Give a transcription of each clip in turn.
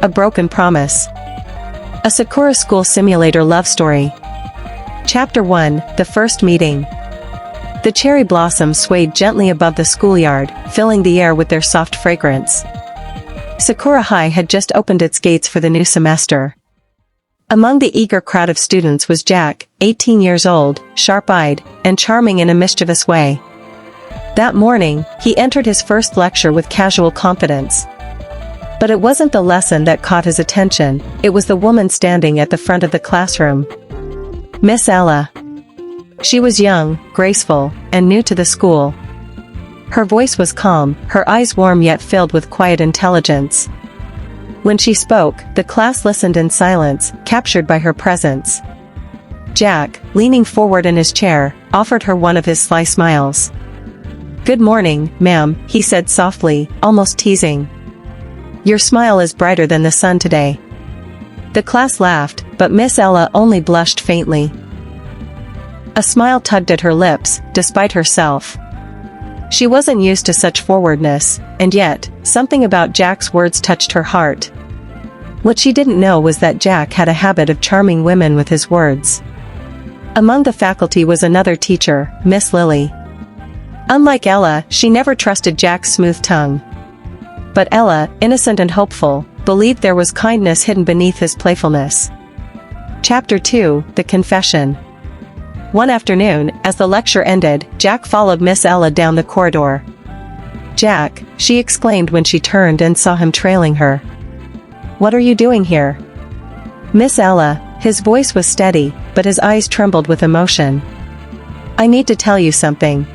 A broken promise. A Sakura School Simulator love story. Chapter 1, The First Meeting. The cherry blossoms swayed gently above the schoolyard, filling the air with their soft fragrance. Sakura High had just opened its gates for the new semester. Among the eager crowd of students was Jack, 18 years old, sharp-eyed, and charming in a mischievous way. That morning, he entered his first lecture with casual confidence. But it wasn't the lesson that caught his attention, it was the woman standing at the front of the classroom. Miss Ella. She was young, graceful, and new to the school. Her voice was calm, her eyes warm yet filled with quiet intelligence. When she spoke, the class listened in silence, captured by her presence. Jack, leaning forward in his chair, offered her one of his sly smiles. "Good morning, ma'am," he said softly, almost teasing. "Your smile is brighter than the sun today." The class laughed, but Miss Ella only blushed faintly. A smile tugged at her lips, despite herself. She wasn't used to such forwardness, and yet, something about Jack's words touched her heart. What she didn't know was that Jack had a habit of charming women with his words. Among the faculty was another teacher, Miss Lily. Unlike Ella, she never trusted Jack's smooth tongue. But Ella, innocent and hopeful, believed there was kindness hidden beneath his playfulness. Chapter 2, The Confession. One afternoon, as the lecture ended, Jack followed Miss Ella down the corridor. "Jack," she exclaimed when she turned and saw him trailing her. "What are you doing here?" "Miss Ella," his voice was steady, but his eyes trembled with emotion. "I need to tell you something.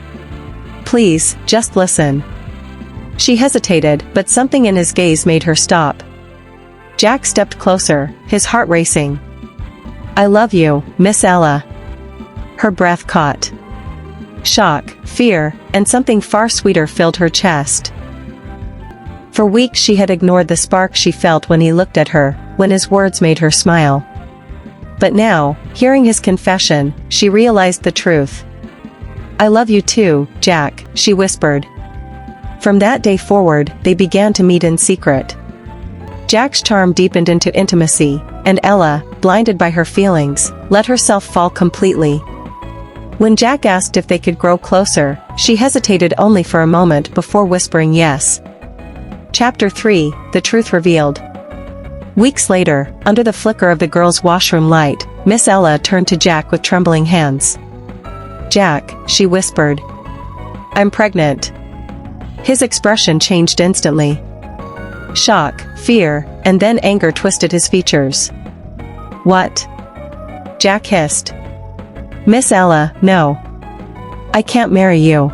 Please, just listen." She hesitated, but something in his gaze made her stop. Jack stepped closer, his heart racing. "I love you, Miss Ella." Her breath caught. Shock, fear, and something far sweeter filled her chest. For weeks she had ignored the spark she felt when he looked at her, when his words made her smile. But now, hearing his confession, she realized the truth. "I love you too, Jack," she whispered. From that day forward, they began to meet in secret. Jack's charm deepened into intimacy, and Ella, blinded by her feelings, let herself fall completely. When Jack asked if they could grow closer, she hesitated only for a moment before whispering yes. Chapter 3, The Truth Revealed. Weeks later, under the flicker of the girls' washroom light, Miss Ella turned to Jack with trembling hands. "Jack," she whispered. "I'm pregnant." His expression changed instantly. Shock, fear, and then anger twisted his features. "What?" Jack hissed. "Miss Ella, no. I can't marry you.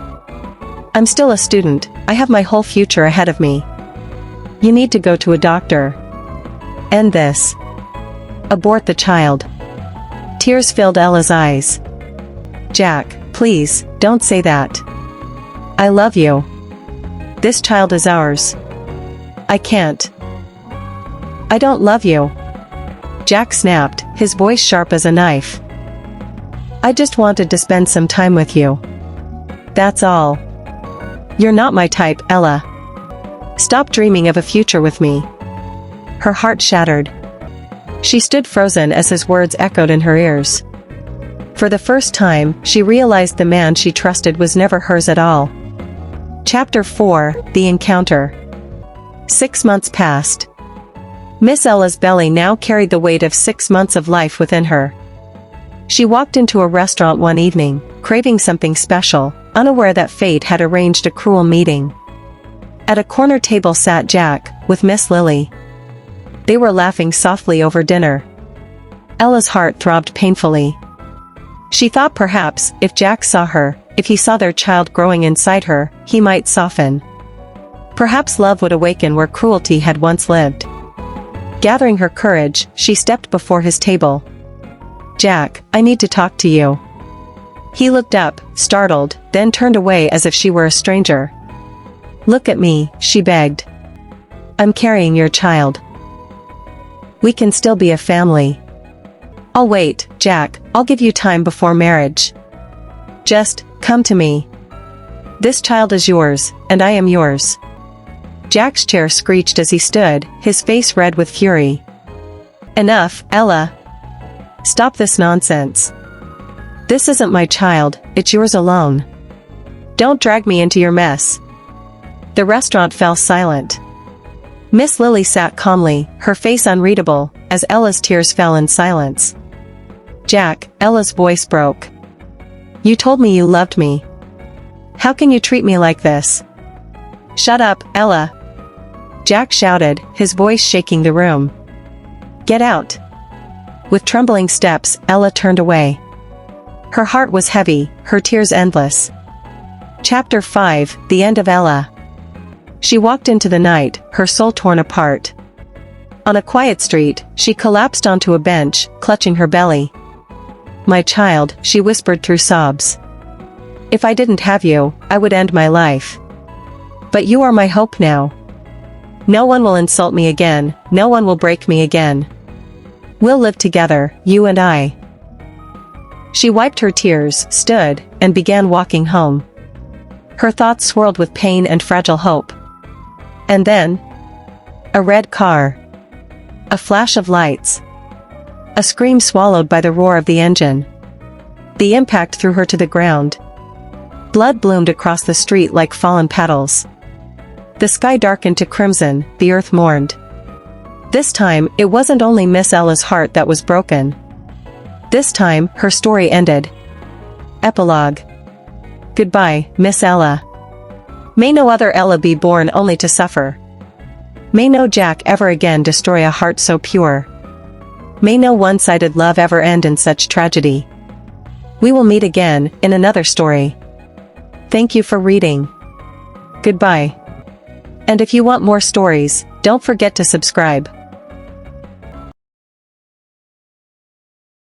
I'm still a student, I have my whole future ahead of me. You need to go to a doctor. End this. Abort the child." Tears filled Ella's eyes. "Jack, please, don't say that. I love you. This child is ours. I can't. I don't love you." Jack snapped, his voice sharp as a knife. "I just wanted to spend some time with you. That's all. You're not my type, Ella. Stop dreaming of a future with me." Her heart shattered. She stood frozen as his words echoed in her ears. For the first time, she realized the man she trusted was never hers at all. Chapter 4, The Encounter. 6 months passed. Miss Ella's belly now carried the weight of 6 months of life within her. She walked into a restaurant one evening, craving something special, unaware that fate had arranged a cruel meeting. At a corner table sat Jack, with Miss Lily. They were laughing softly over dinner. Ella's heart throbbed painfully. She thought perhaps, if Jack saw her, if he saw their child growing inside her, he might soften. Perhaps love would awaken where cruelty had once lived. Gathering her courage, she stepped before his table. "Jack, I need to talk to you." He looked up, startled, then turned away as if she were a stranger. "Look at me," she begged. "I'm carrying your child. We can still be a family." "I'll wait, Jack, I'll give you time before marriage. Just, come to me. This child is yours, and I am yours." Jack's chair screeched as he stood, his face red with fury. Enough, Ella. Stop this nonsense. This isn't my child, it's yours alone. Don't drag me into your mess. The restaurant fell silent. Miss Lily sat calmly, her face unreadable, as Ella's tears fell in silence. Jack, Ella's voice broke. You told me you loved me. How can you treat me like this? Shut up, Ella. Jack shouted, his voice shaking the room. Get out. With trembling steps, Ella turned away. Her heart was heavy, her tears endless. Chapter 5, The End of Ella. She walked into the night, her soul torn apart. On a quiet street, she collapsed onto a bench, clutching her belly. My child, she whispered through sobs. If I didn't have you, I would end my life. But you are my hope now. No one will insult me again, no one will break me again. We'll live together, you and I. She wiped her tears, stood, and began walking home. Her thoughts swirled with pain and fragile hope. And then, a red car. A flash of lights. A scream swallowed by the roar of the engine. The impact threw her to the ground. Blood bloomed across the street like fallen petals. The sky darkened to crimson, the earth mourned. This time, it wasn't only Miss Ella's heart that was broken. This time, her story ended. Epilogue. Goodbye, Miss Ella. May no other Ella be born only to suffer. May no Jack ever again destroy a heart so pure. May no one-sided love ever end in such tragedy. We will meet again, in another story. Thank you for reading. Goodbye. And if you want more stories, don't forget to subscribe.